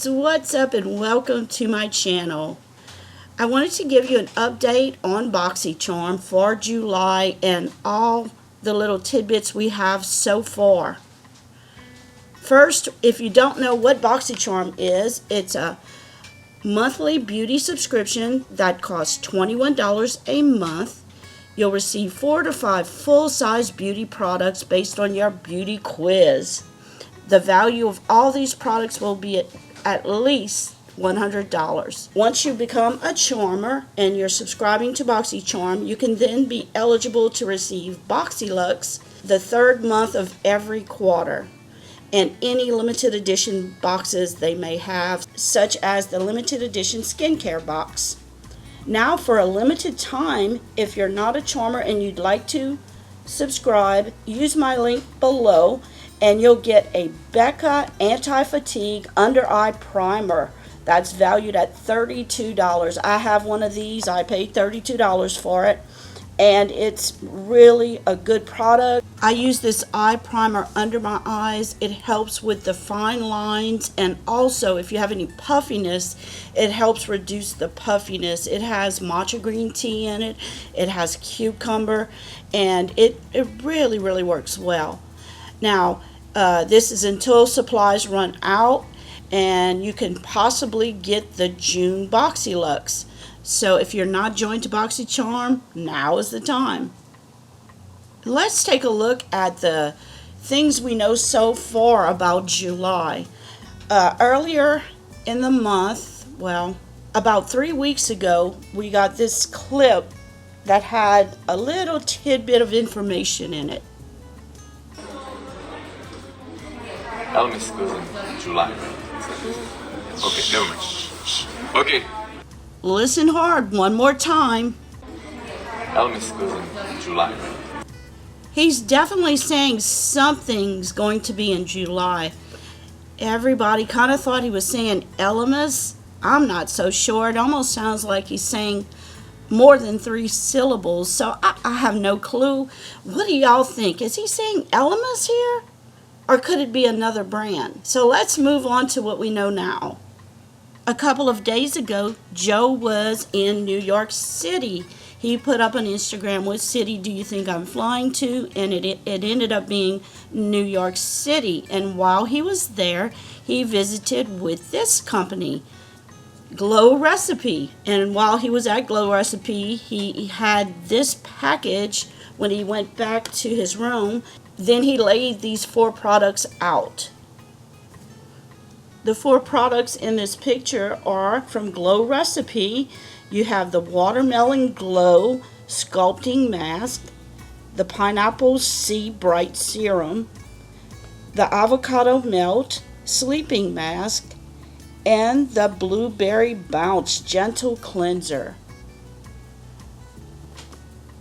Beauties, what's up and welcome to my channel. I wanted to give you an update on Boxycharm for July and all the little tidbits we have so far. First, if you don't know what Boxycharm is, it's a monthly beauty subscription that costs $21 a month. You'll receive 4 to 5 full-size beauty products based on your beauty quiz. The value of all these products will be at least $100. Once you become a charmer and you're subscribing to Boxycharm, you can then be eligible to receive BOXYLUX the third month of every quarter, and any limited edition boxes they may have, such as the limited edition skincare box. Now, for a limited time, if you're not a charmer and you'd like to subscribe, use my link below and you'll get a Becca Anti-Fatigue Under Eye Primer that's valued at $32. I have one of these. I paid $32 for it, and it's really a good product. I use this eye primer under my eyes. It helps with the fine lines, and also if you have any puffiness, it helps reduce the puffiness. It has matcha green tea in it. It has cucumber, and it really works well. Now, this is until supplies run out, and you can possibly get the June BOXYLUX. So if you're not joined to Boxycharm, now is the time. Let's take a look at the things we know so far about July. Earlier in the month, well, about 3 weeks ago, we got this clip that had a little tidbit of information in it. Elmis goes in July. Okay, never mind. Okay. Listen hard one more time. Elmis goes in July. He's definitely saying something's going to be in July. Everybody kind of thought he was saying Elmis. I'm not so sure. It almost sounds like he's saying more than 3 syllables. So I have no clue. What do y'all think? Is he saying Elmis here? Or could it be another brand? So let's move on to what we know now. A couple of days ago, Joe was in New York City. He put up on Instagram, what city do you think I'm flying to? And it ended up being New York City. And while he was there, he visited with this company, Glow Recipe. And while he was at Glow Recipe, he had this package when he went back to his room. Then he laid these 4 products out. The 4 products in this picture are from Glow Recipe. You have the Watermelon Glow Sculpting Mask, the Pineapple Sea Bright Serum, the Avocado Melt Sleeping Mask, and the Blueberry Bounce Gentle Cleanser.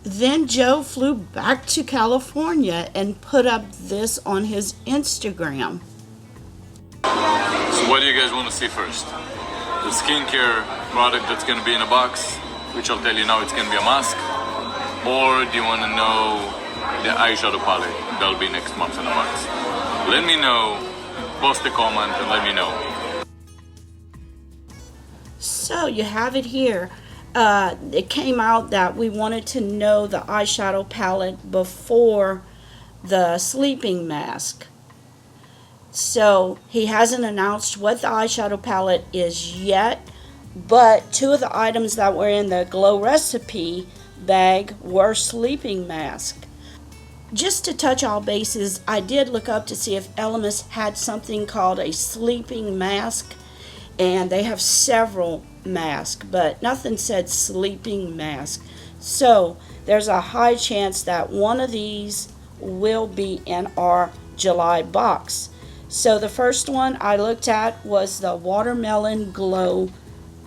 Then Joe flew back to California and put up this on his Instagram. So what do you guys want to see first? The skincare product that's going to be in a box, which I'll tell you now it's going to be a mask? Or do you want to know the eyeshadow palette that'll be next month in a box? Let me know, post a comment and let me know. So you have it here. It came out that we wanted to know the eyeshadow palette before the sleeping mask. So he hasn't announced what the eyeshadow palette is yet, but 2 of the items that were in the Glow Recipe bag were sleeping mask. Just to touch all bases, I did look up to see if Elemis had something called a sleeping mask, and they have several masks, but nothing said sleeping mask. So there's a high chance that one of these will be in our July box. So the first one I looked at was the Watermelon Glow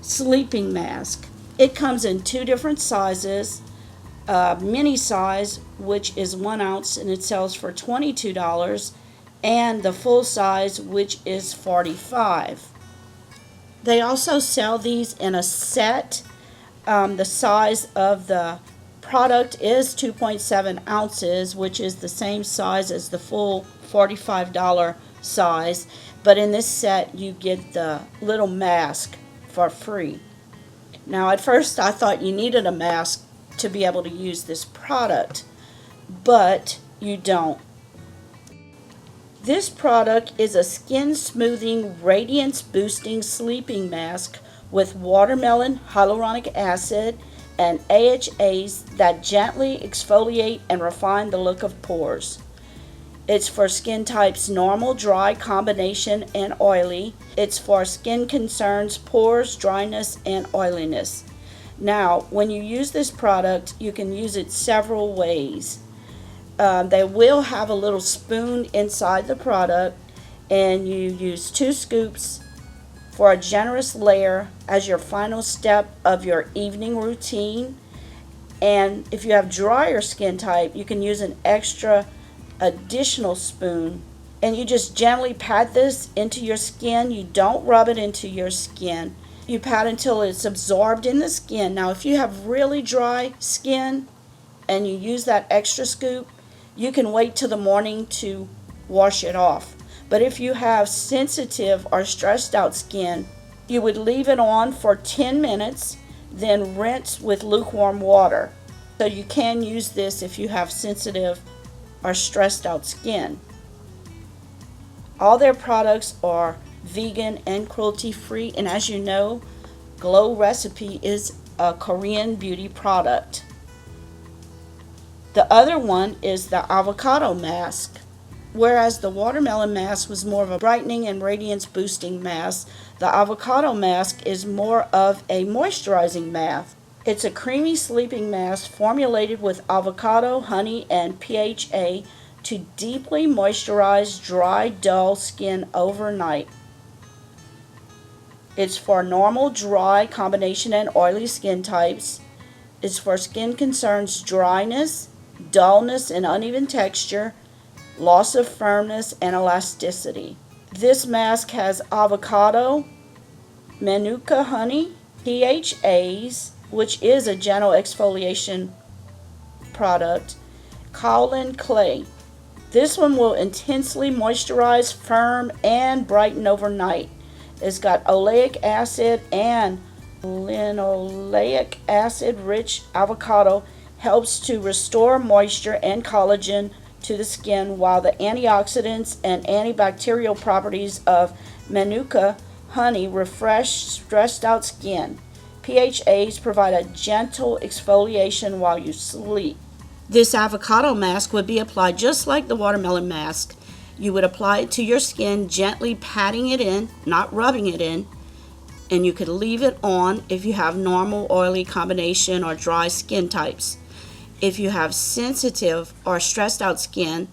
Sleeping Mask. It comes in 2 different sizes. Mini size, which is 1 ounce, and it sells for $22, and the full size, which is $45. They also sell these in a set. The size of the product is 2.7 ounces, which is the same size as the full $45 size. but in this set you get the little mask for free. Now at first I thought you needed a mask to be able to use this product, but you don't. This product is a skin smoothing, radiance boosting sleeping mask with watermelon hyaluronic acid and AHAs that gently exfoliate and refine the look of pores. It's for skin types normal, dry, combination, and oily. It's for skin concerns, pores, dryness, and oiliness. Now, when you use this product, you can use it several ways. They will have a little spoon inside the product, and you use 2 scoops for a generous layer as your final step of your evening routine. And if you have drier skin type, you can use an extra additional spoon, and you just gently pat this into your skin. You don't rub it into your skin. You pat until it's absorbed in the skin. Now if you have really dry skin and you use that extra scoop, you can wait till the morning to wash it off. But if you have sensitive or stressed out skin, you would leave it on for 10 minutes, then rinse with lukewarm water. So you can use this if you have sensitive or stressed out skin. All their products are vegan and cruelty free, and as you know, Glow Recipe is a Korean beauty product. The other one is the Avocado mask. Whereas the watermelon mask was more of a brightening and radiance boosting mask, the Avocado mask is more of a moisturizing mask. It's a creamy sleeping mask formulated with avocado, honey, and PHA to deeply moisturize dry, dull skin overnight. It's for normal, dry, combination, and oily skin types. It's for skin concerns dryness, dullness and uneven texture, loss of firmness, and elasticity. This mask has avocado, manuka honey, PHAs, which is a gentle exfoliation product, kaolin clay. This one will intensely moisturize, firm, and brighten overnight. It's got oleic acid and linoleic acid rich avocado helps to restore moisture and collagen to the skin, while the antioxidants and antibacterial properties of manuka honey refresh stressed out skin. PHAs provide a gentle exfoliation while you sleep. This avocado mask would be applied just like the watermelon mask. You would apply it to your skin, gently patting it in, not rubbing it in, and you could leave it on if you have normal, oily, combination, or dry skin types. If you have sensitive or stressed out skin,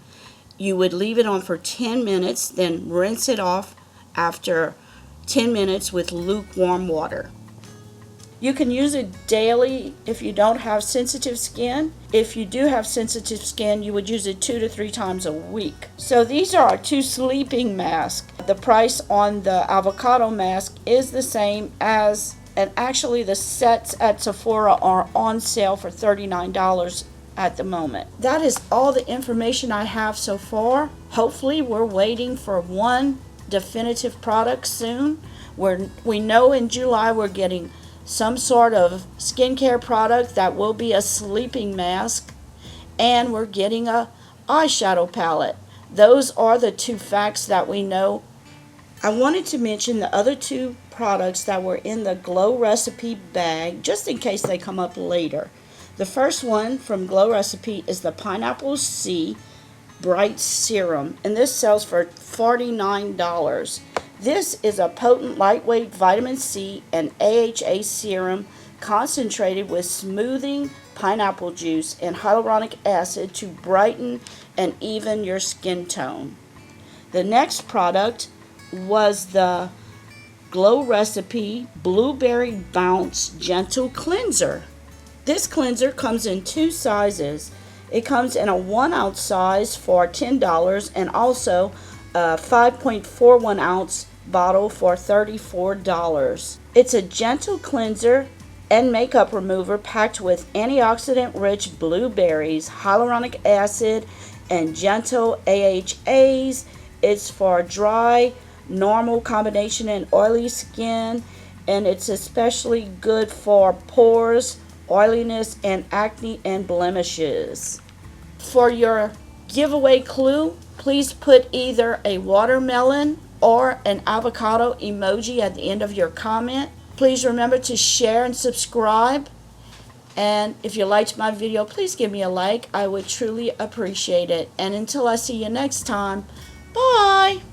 you would leave it on for 10 minutes, then rinse it off after 10 minutes with lukewarm water. You can use it daily if you don't have sensitive skin. If you do have sensitive skin, you would use it 2 to 3 times a week. So these are our 2 sleeping masks. The price on the avocado mask is the same as, and actually the sets at Sephora are on sale for $39 at the moment. That is all the information I have so far. Hopefully we're waiting for one definitive product soon. We know in July we're getting some sort of skincare product that will be a sleeping mask, and we're getting a eyeshadow palette. Those are the 2 facts that we know. I wanted to mention the other 2 products that were in the Glow Recipe bag just in case they come up later. The first one from Glow Recipe is the Pineapple C Bright Serum, and this sells for $49. This is a potent, lightweight vitamin C and AHA serum concentrated with smoothing pineapple juice and hyaluronic acid to brighten and even your skin tone. The next product was the Glow Recipe Blueberry Bounce Gentle Cleanser. This cleanser comes in 2 sizes. It comes in a 1 ounce size for $10 and also a 5.41 ounce bottle for $34. It's a gentle cleanser and makeup remover packed with antioxidant-rich blueberries, hyaluronic acid, and gentle AHAs. It's for dry, normal, combination, and oily skin, and it's especially good for pores, oiliness, and acne and blemishes. For your giveaway clue, please put either a watermelon or an avocado emoji at the end of your comment. Please remember to share and subscribe. And if you liked my video, please give me a like. I would truly appreciate it. And until I see you next time, bye!